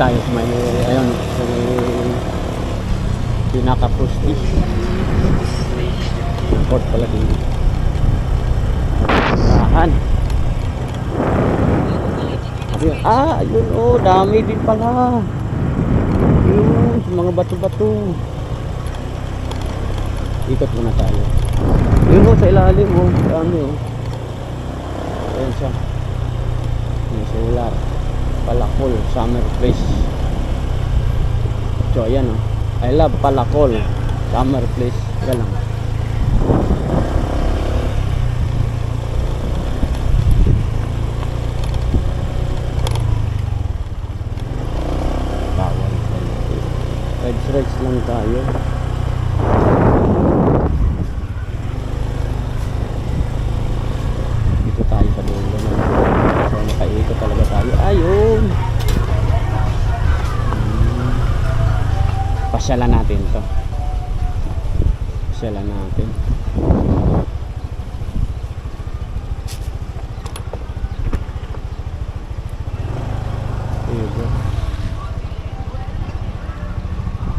tayo sa may, ayun, sa may pinaka-posti. Port pala dito. Saan? Ayun, oh, dami din pala. Ayun, sa mga bato-bato. Ikot muna tayo. Ayun, oh, sa ilalim, oh, dami, oh. Ayun siya. May solar. Palakol, summer place. So, ayan, oh. I love Palakol, summer place. Galang. Bawal. Rides lang tayo. Dito tayo sa dulo na. So, nakaikot talaga tayo. Ayun! Pasyalan natin to. Pasyalan natin.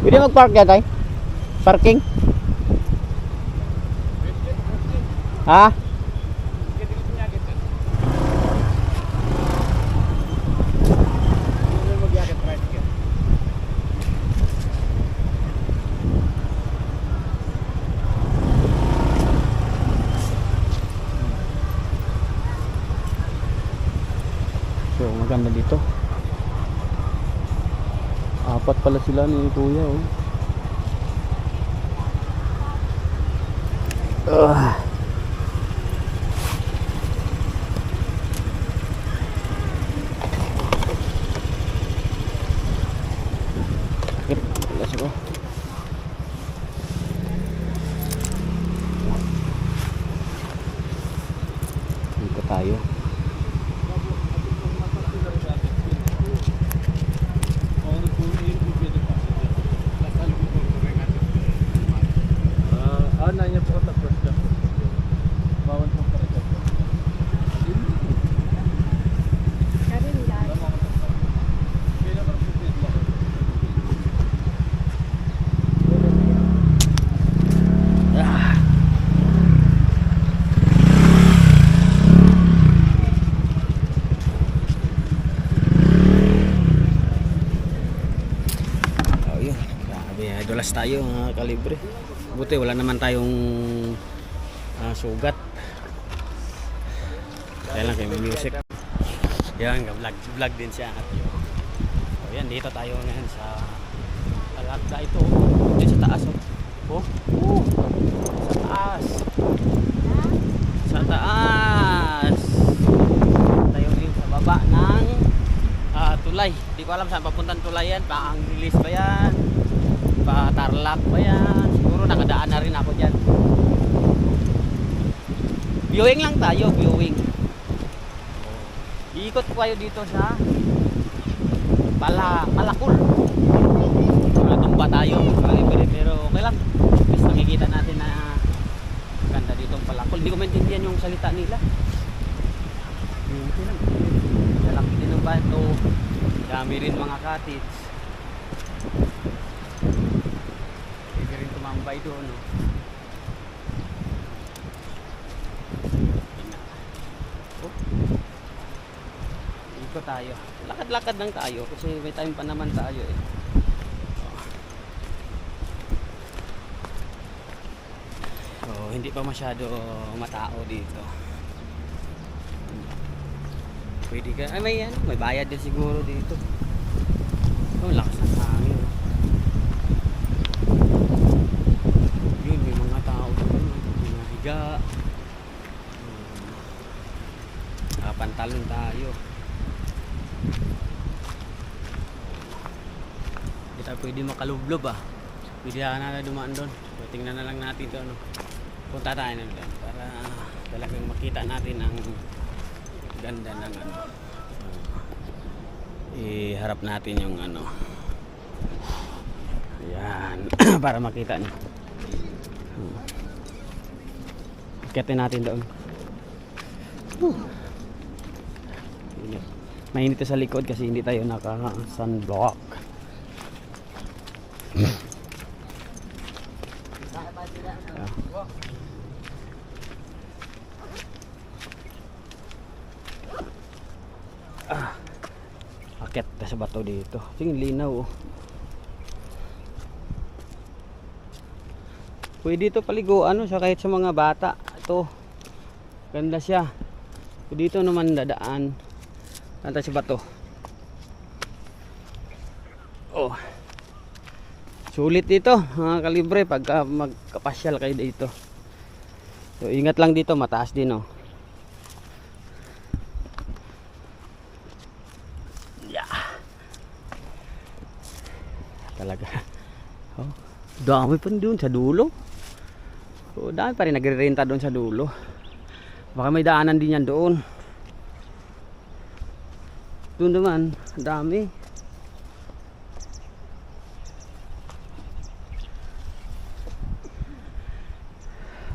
Pwede mag-park ya tayo? Parking? Ha? So maganda dito. Apat pala sila ni kuya, oh. Sakit. Let's go. Dito tayo. Dulas tayo mga kalibre. Buti wala naman tayong sugat. Kaya lang kayo may music. Yan, vlog din siya. So yan, dito tayo ngayon sa Talagda ito. Dito sa taas, oh. Sa taas. Sa taas. Tayo din sa baba ng tulay. Hindi ko alam saan papuntang tulay yan. Pang-release ba yan? Pa-Tarlac ba yan? Siguro nakadaan na rin ako dyan. Viewing lang tayo, viewing. Iikot ko kayo dito sa Palakol. Natumba tayo, pero okay lang. Mas nakikita natin na ganda dito ang Palakol. Hindi ko maintindihan yung salita nila. Okay lang. Lalaki din ng bato. Dami rin mga cottage. Tumambay doon, no? Ikot tayo. Lakad-lakad lang tayo kasi may time pa naman tayo, eh. So, hindi pa masyado matao dito. Pwede ka, may bayad din siguro dito. Oh, lakas ng hangin. Pantalon tayo. Hindi tayo pwede makalublob, ah. Pwede na dumaan doon. So, tingnan na lang natin ito, ano. Punta tayo na doon para talagang makita natin ang ganda ng ano. Iharap natin yung ano. Ayan. Para makita niyo. Akitin natin doon. Mainit sa likod kasi hindi tayo naka sunblock. Akit sa bato dito. Tingin linaw oh. Pwede dito paliguan ano, kahit sa mga bata. Ito. Ganda siya. Dito naman dadaan. Nanta sa bato. Oh. Sulit dito, mga kalibre pagka magkapasyal kayo dito. So ingat lang dito, mataas din oh. Talaga. Oh, dami pa doon sa dulo. Oh, dami pa rin nagre-renta doon sa dulo. Baka may daanan din yan doon. Doon naman, dami.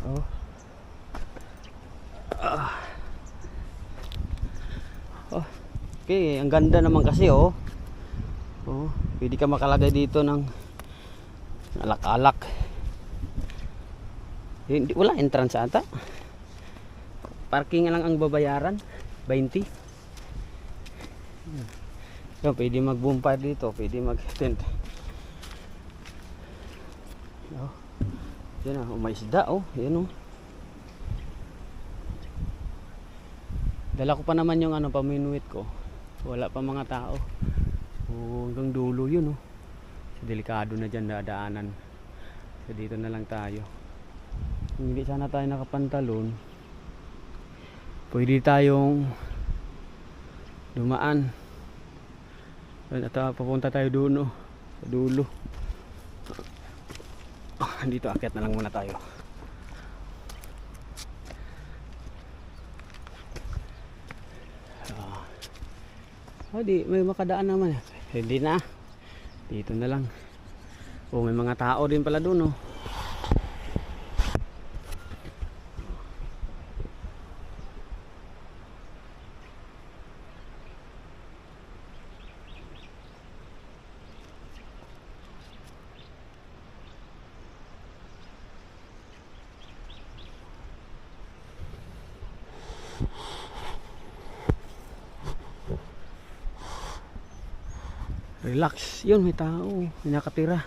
Oh. Oh. Okay, ang ganda naman kasi oh. Oh, pwede ka makalagay dito ng alak-alak. Hindi, wala entrance ata. Parking lang ang babayaran, 20. So, pwede mag-bonfire dito, pwede mag-tent. Oh. Yan oh, may isda oh, yan oh. Dala ko pa naman yung ano, paminuit ko. Wala pa mga tao. Oh, hanggang dulo yun oh. So, delikado na dyan dadaanan. So dito na lang tayo. Kung hindi sana tayo nakapantalon, pwede tayong dumaan. At papunta tayo doon oh, sa dulo. Dito akyat na lang muna tayo. Oh, di may makadaan naman. Hindi na. Dito na lang. Oh, may mga tao din pala doon oh. Relax, yun may tao, may nakatira.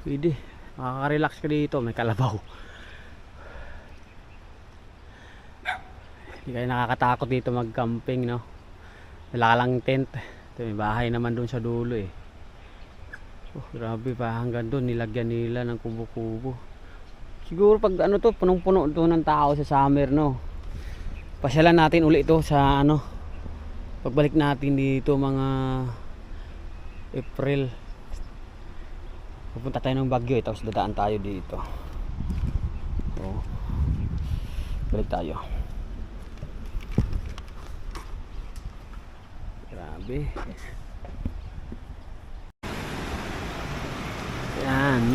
Pwede, makaka-relax ka dito, may kalabaw. Hindi kayo nakakatakot dito mag-camping, no? Wala lang tent. Ito, may bahay naman doon sa dulo eh. Oh, grabe pa, hanggang doon nilagyan nila ng kubo-kubo. Siguro pag ano to, punong-puno to ng tao sa summer, no? Pasyalan natin uli ito sa ano, pagbalik natin dito mga April. Pupunta tayo ng Baguio tapos dadaan tayo dito. Oh. Balik tayo. Grabe.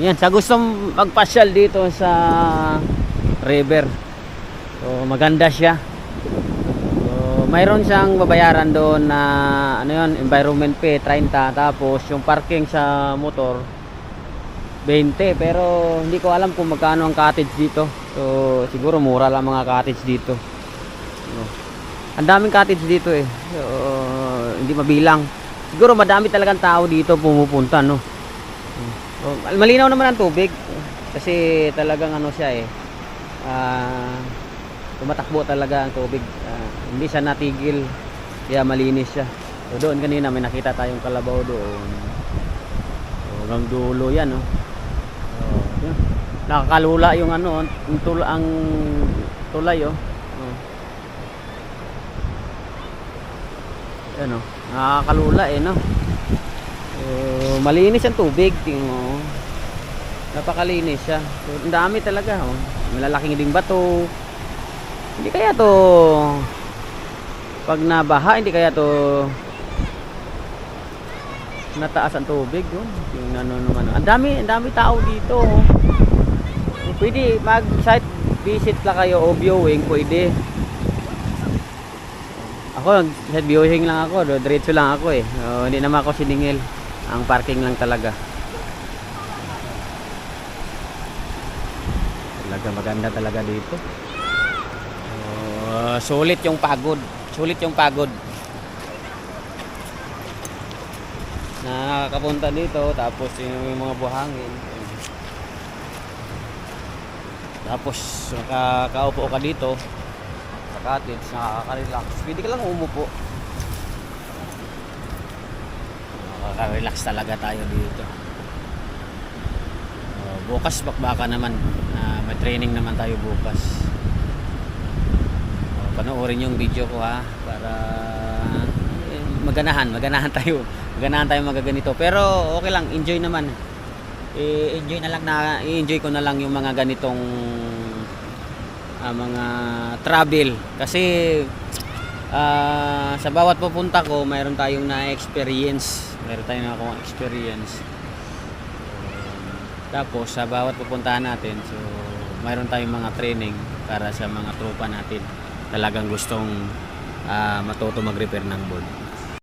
Yan, sa gustong magpasyal dito sa river. So maganda siya. Mayroon siyang babayaran doon na ano yun, environment fee 30, tapos yung parking sa motor 20, pero hindi ko alam kung magkano ang cottage dito. So siguro mura lang mga cottage dito. Ang daming cottage dito eh. So, hindi mabilang. Siguro madami talagang tao dito pumupunta, no. So, malinaw naman ang tubig kasi talagang ano siya eh. Tumatakbo talaga ang tubig. Hindi siya natigil, kaya malinis siya. So doon kanina may nakita tayong kalabaw doon. So, hanggang dulo yan oh. So, yan. Nakakalula yung ano, ang tulay oh. Yan oh, nakakalula eh no. So, malinis ang tubig, tingnan mo. Napakalinis siya. So, ang dami talaga oh. Malalaking ding bato. Hindi kaya to pag nabaha, hindi kaya to nataas ang tubig oh. Yung ano naman. Ang dami tao dito oh. Pwede mag site visit lang kayo o viewing, pwede. Ako, sa viewing lang ako, diretso lang ako eh. Hindi naman ako siningil. Ang parking lang talaga. Talaga maganda talaga dito. Sulit yung pagod. Sulit yung pagod. Nakakapunta dito, tapos yung mga buhangin. Tapos nakakaupo ka dito sa cottage, nakaka-relax. Pwede ka lang umupo. Nakaka-relax talaga tayo dito. Bukas baka naman, may training naman tayo bukas. Panoorin yung video ko ha, para maganahan tayo. Maganahan tayo magaganito. Pero okay lang, enjoy naman. I-enjoy ko na lang yung mga ganitong mga travel kasi sa bawat pupunta ko mayroon tayong na-experience, tapos sa bawat pupuntahan natin, so mayroon tayong mga training para sa mga tropa natin talagang gustong matuto mag-repair ng board.